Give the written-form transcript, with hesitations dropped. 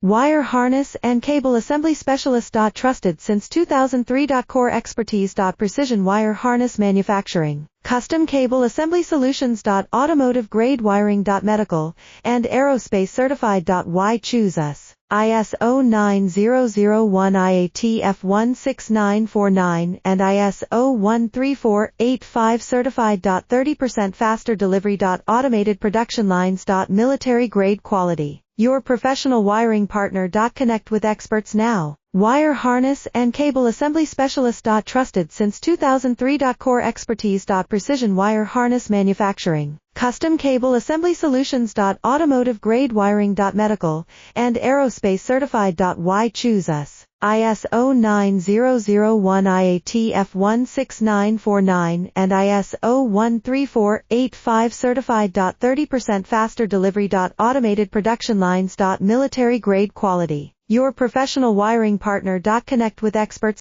Wire harness and cable assembly specialist. Trusted since 2003. Core expertise. Precision wire harness manufacturing, custom cable assembly solutions. Automotive grade wiring. Medical and aerospace certified. Why choose us? ISO 9001 IATF 16949 and ISO 13485 certified. 30% faster delivery. Automated production lines. Military grade quality. Your professional wiring partner. Connect with experts now. Wire harness and cable assembly specialist. Trusted since 2003. Core expertise. Precision wire harness manufacturing, custom cable assembly solutions. Automotive grade wiring. Medical and aerospace certified. Why choose us? ISO 9001 IATF 16949 and ISO 13485 certified. 30% faster delivery. Automated production lines. Military grade quality. Your professional wiring partner. Connect with experts